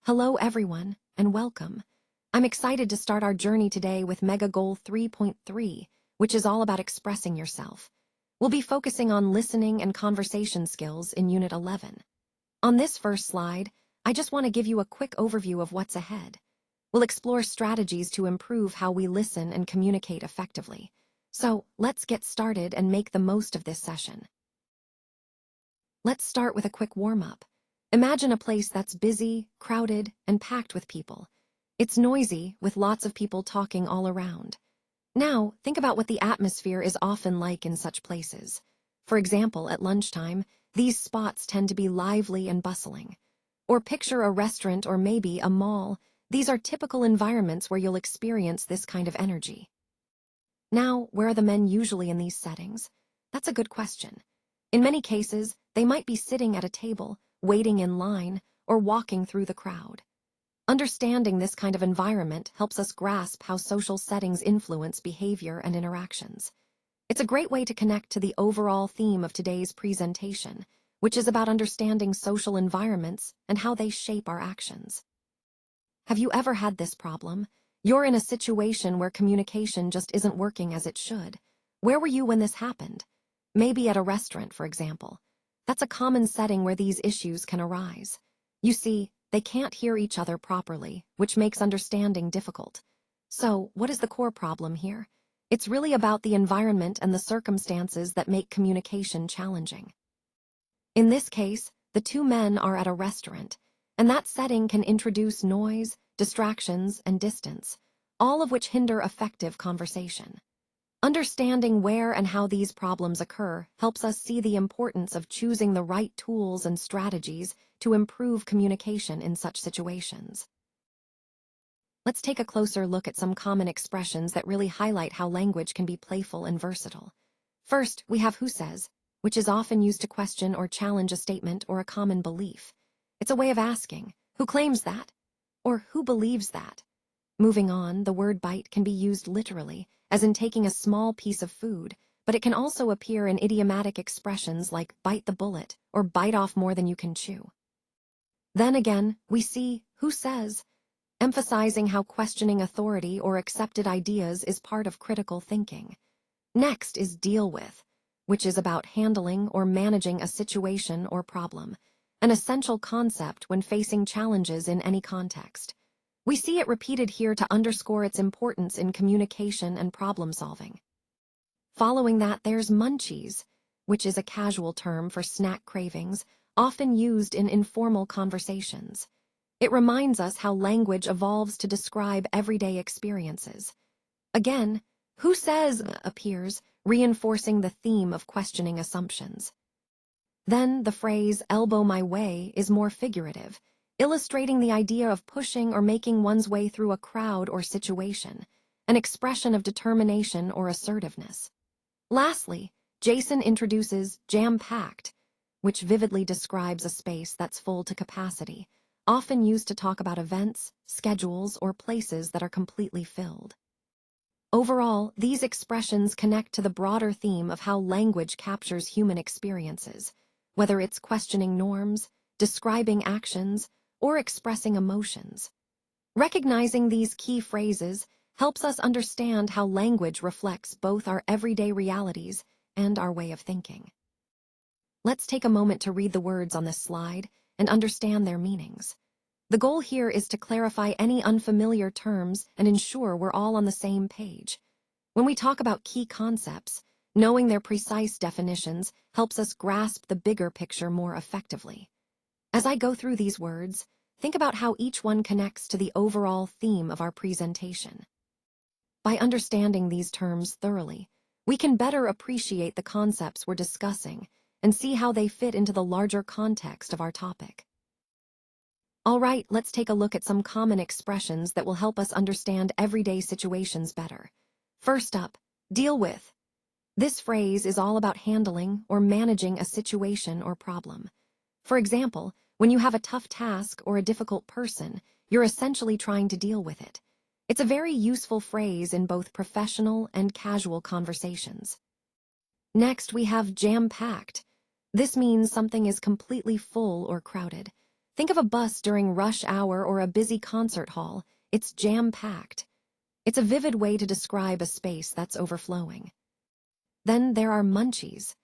Hello everyone, and welcome. I'm excited to start our journey today with Mega Goal 3.3, which is all about expressing yourself. We'll be focusing on listening and conversation skills in Unit 11. On this first slide, I just want to give you a quick overview of what's ahead. We'll explore strategies to improve how we listen and communicate effectively. So, let's get started and make the most of this session. Let's start with a quick warm-up. Imagine a place that's busy, crowded, and packed with people. It's noisy, with lots of people talking all around. Now, think about what the atmosphere is often like in such places. For example, at lunchtime, these spots tend to be lively and bustling. Or picture a restaurant or maybe a mall. These are typical environments where you'll experience this kind of energy. Now, where are the men usually in these settings? That's a good question. In many cases, they might be sitting at a table, waiting in line, or walking through the crowd. Understanding this kind of environment helps us grasp how social settings influence behavior and interactions. It's a great way to connect to the overall theme of today's presentation, which is about understanding social environments and how they shape our actions. Have you ever had this problem? You're in a situation where communication just isn't working as it should. Where were you when this happened? Maybe at a restaurant, for example. That's a common setting where these issues can arise. You see, they can't hear each other properly, which makes understanding difficult. So, what is the core problem here? It's really about the environment and the circumstances that make communication challenging. In this case, the two men are at a restaurant, and that setting can introduce noise, distractions, and distance, all of which hinder effective conversation. Understanding where and how these problems occur helps us see the importance of choosing the right tools and strategies to improve communication in such situations. Let's take a closer look at some common expressions that really highlight how language can be playful and versatile. First, we have who says, which is often used to question or challenge a statement or a common belief. It's a way of asking, who claims that? Or who believes that? Moving on, the word bite can be used literally, as in taking a small piece of food, but it can also appear in idiomatic expressions like bite the bullet or bite off more than you can chew. Then again, we see who says, emphasizing how questioning authority or accepted ideas is part of critical thinking. Next is deal with, which is about handling or managing a situation or problem, an essential concept when facing challenges in any context. We see it repeated here to underscore its importance in communication and problem-solving. Following that, there's munchies, which is a casual term for snack cravings, often used in informal conversations. It reminds us how language evolves to describe everyday experiences. Again, who says appears, reinforcing the theme of questioning assumptions. Then the phrase elbow my way is more figurative, illustrating the idea of pushing or making one's way through a crowd or situation, an expression of determination or assertiveness. Lastly, Jason introduces jam-packed, which vividly describes a space that's full to capacity, often used to talk about events, schedules, or places that are completely filled. Overall, these expressions connect to the broader theme of how language captures human experiences, whether it's questioning norms, describing actions, or expressing emotions. Recognizing these key phrases helps us understand how language reflects both our everyday realities and our way of thinking. Let's take a moment to read the words on this slide and understand their meanings. The goal here is to clarify any unfamiliar terms and ensure we're all on the same page. When we talk about key concepts, knowing their precise definitions helps us grasp the bigger picture more effectively. As I go through these words, think about how each one connects to the overall theme of our presentation. By understanding these terms thoroughly, we can better appreciate the concepts we're discussing and see how they fit into the larger context of our topic. All right, let's take a look at some common expressions that will help us understand everyday situations better. First up, deal with. This phrase is all about handling or managing a situation or problem. For example, when you have a tough task or a difficult person, you're essentially trying to deal with it. It's a very useful phrase in both professional and casual conversations. Next, we have jam-packed. This means something is completely full or crowded. Think of a bus during rush hour or a busy concert hall. It's jam-packed. It's a vivid way to describe a space that's overflowing. Then there are munchies.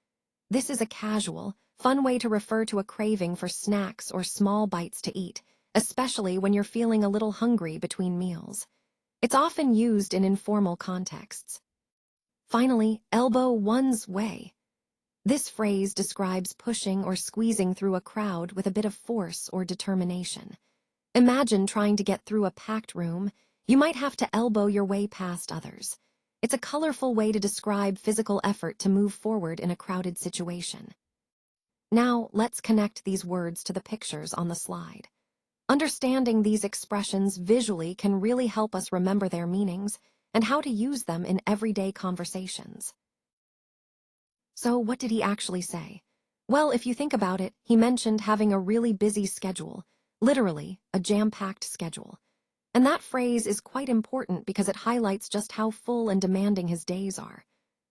This is a casual, fun way to refer to a craving for snacks or small bites to eat, especially when you're feeling a little hungry between meals. It's often used in informal contexts. Finally, elbow one's way. This phrase describes pushing or squeezing through a crowd with a bit of force or determination. Imagine trying to get through a packed room. You might have to elbow your way past others. It's a colorful way to describe physical effort to move forward in a crowded situation. Now, let's connect these words to the pictures on the slide. Understanding these expressions visually can really help us remember their meanings and how to use them in everyday conversations. So, what did he actually say? Well, if you think about it, he mentioned having a really busy schedule, literally, a jam-packed schedule. And that phrase is quite important because it highlights just how full and demanding his days are.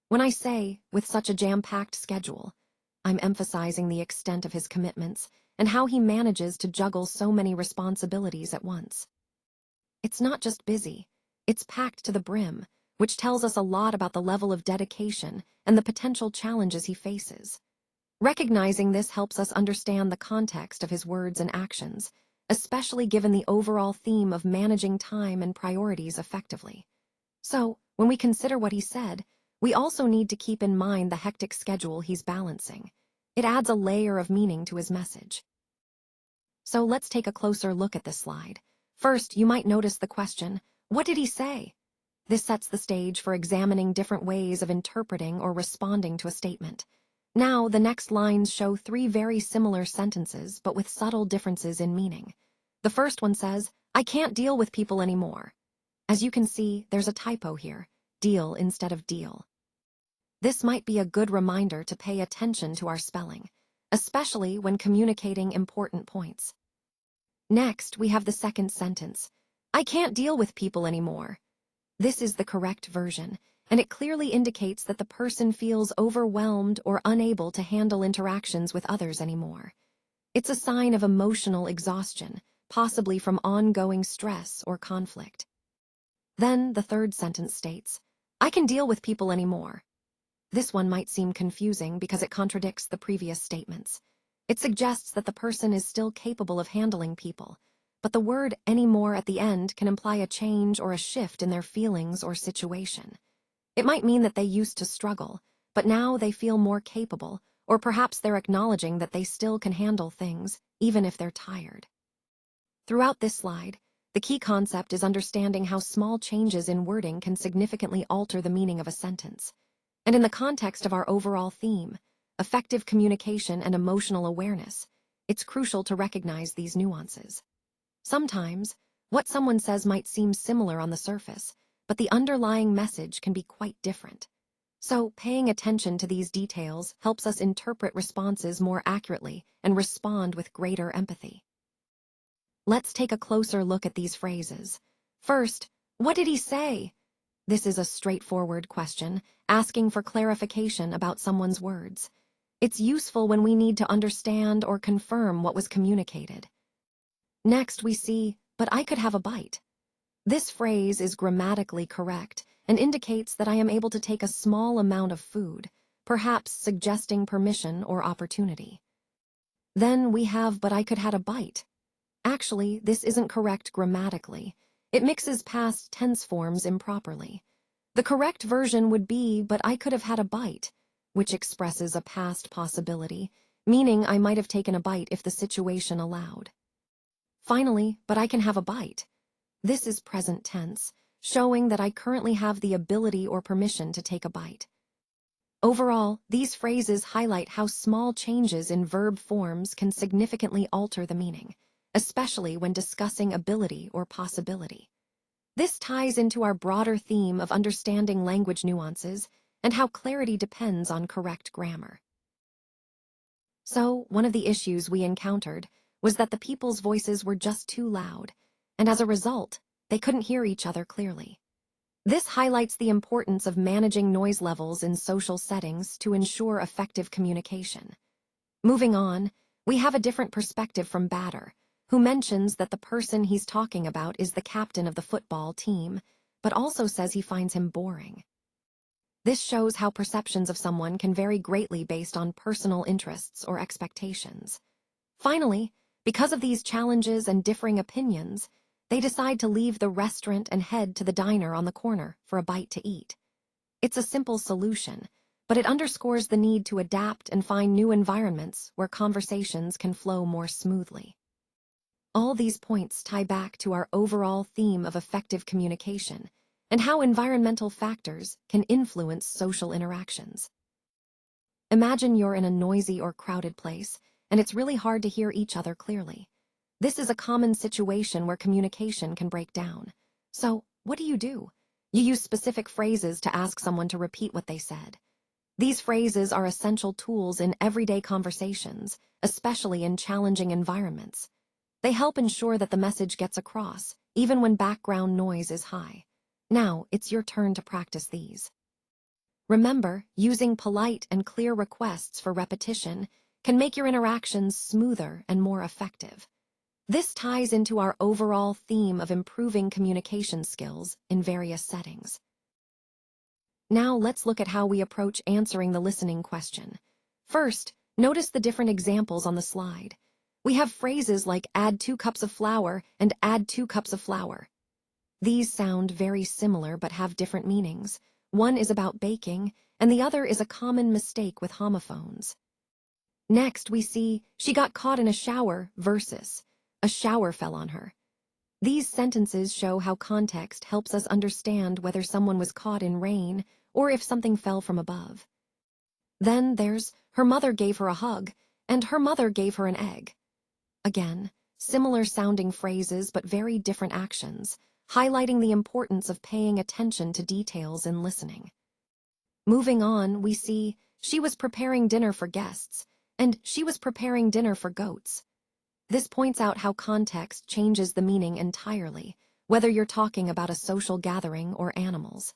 When I say, with such a jam-packed schedule, I'm emphasizing the extent of his commitments and how he manages to juggle so many responsibilities at once. It's not just busy, it's packed to the brim, which tells us a lot about the level of dedication and the potential challenges he faces. Recognizing this helps us understand the context of his words and actions, especially given the overall theme of managing time and priorities effectively. So, when we consider what he said, we also need to keep in mind the hectic schedule he's balancing. It adds a layer of meaning to his message. So let's take a closer look at this slide. First, you might notice the question, what did he say? This sets the stage for examining different ways of interpreting or responding to a statement. Now, the next lines show three very similar sentences, but with subtle differences in meaning. The first one says, I can't deal with people anymore. As you can see, there's a typo here, deal instead of deal. This might be a good reminder to pay attention to our spelling, especially when communicating important points. Next, we have the second sentence, I can't deal with people anymore. This is the correct version, and it clearly indicates that the person feels overwhelmed or unable to handle interactions with others anymore. It's a sign of emotional exhaustion, possibly from ongoing stress or conflict. Then the third sentence states, I can deal with people anymore. This one might seem confusing because it contradicts the previous statements. It suggests that the person is still capable of handling people, but the word anymore at the end can imply a change or a shift in their feelings or situation. It might mean that they used to struggle, but now they feel more capable, or perhaps they're acknowledging that they still can handle things, even if they're tired. Throughout this slide, the key concept is understanding how small changes in wording can significantly alter the meaning of a sentence. And in the context of our overall theme, effective communication and emotional awareness, it's crucial to recognize these nuances. Sometimes, what someone says might seem similar on the surface, but the underlying message can be quite different. So, paying attention to these details helps us interpret responses more accurately and respond with greater empathy. Let's take a closer look at these phrases. First, what did he say? This is a straightforward question, asking for clarification about someone's words. It's useful when we need to understand or confirm what was communicated. Next, we see, but I could have a bite. This phrase is grammatically correct and indicates that I am able to take a small amount of food, perhaps suggesting permission or opportunity. Then we have, but I could have a bite. Actually, this isn't correct grammatically. It mixes past tense forms improperly. The correct version would be, but I could have had a bite, which expresses a past possibility, meaning I might have taken a bite if the situation allowed. Finally, but I can have a bite. This is present tense, showing that I currently have the ability or permission to take a bite. Overall, these phrases highlight how small changes in verb forms can significantly alter the meaning, especially when discussing ability or possibility. This ties into our broader theme of understanding language nuances and how clarity depends on correct grammar. So, one of the issues we encountered was that the people's voices were just too loud, and as a result, they couldn't hear each other clearly. This highlights the importance of managing noise levels in social settings to ensure effective communication. Moving on, we have a different perspective from Batter, who mentions that the person he's talking about is the captain of the football team, but also says he finds him boring. This shows how perceptions of someone can vary greatly based on personal interests or expectations. Finally, because of these challenges and differing opinions, they decide to leave the restaurant and head to the diner on the corner for a bite to eat. It's a simple solution, but it underscores the need to adapt and find new environments where conversations can flow more smoothly. All these points tie back to our overall theme of effective communication and how environmental factors can influence social interactions. Imagine you're in a noisy or crowded place, and it's really hard to hear each other clearly. This is a common situation where communication can break down. So, what do? You use specific phrases to ask someone to repeat what they said. These phrases are essential tools in everyday conversations, especially in challenging environments. They help ensure that the message gets across, even when background noise is high. Now, it's your turn to practice these. Remember, using polite and clear requests for repetition can make your interactions smoother and more effective. This ties into our overall theme of improving communication skills in various settings. Now let's look at how we approach answering the listening question. First, notice the different examples on the slide. We have phrases like add 2 cups of flour and add 2 cups of flour. These sound very similar but have different meanings. One is about baking, and the other is a common mistake with homophones. Next, we see she got caught in a shower versus a shower fell on her. These sentences show how context helps us understand whether someone was caught in rain or if something fell from above. Then there's her mother gave her a hug, and her mother gave her an egg. Again, similar sounding phrases but very different actions, highlighting the importance of paying attention to details in listening. Moving on, we see she was preparing dinner for guests, and she was preparing dinner for goats. This points out how context changes the meaning entirely, whether you're talking about a social gathering or animals.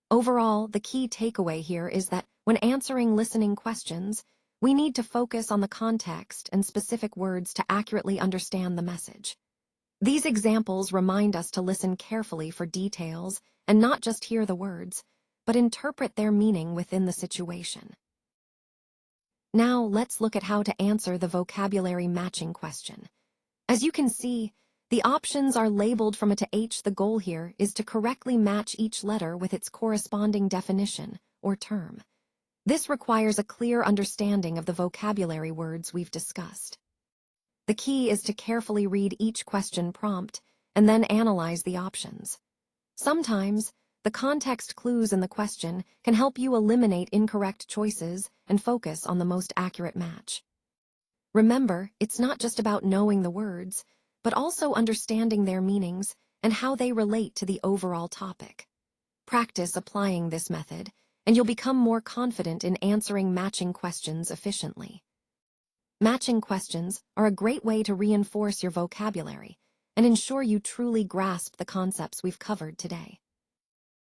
Overall, the key takeaway here is that when answering listening questions, we need to focus on the context and specific words to accurately understand the message. These examples remind us to listen carefully for details and not just hear the words, but interpret their meaning within the situation. Now let's look at how to answer the vocabulary matching question. As you can see, the options are labeled from A to H. The goal here is to correctly match each letter with its corresponding definition or term. This requires a clear understanding of the vocabulary words we've discussed. The key is to carefully read each question prompt and then analyze the options. Sometimes, the context clues in the question can help you eliminate incorrect choices and focus on the most accurate match. Remember, it's not just about knowing the words, but also understanding their meanings and how they relate to the overall topic. Practice applying this method, and you'll become more confident in answering matching questions efficiently. Matching questions are a great way to reinforce your vocabulary and ensure you truly grasp the concepts we've covered today.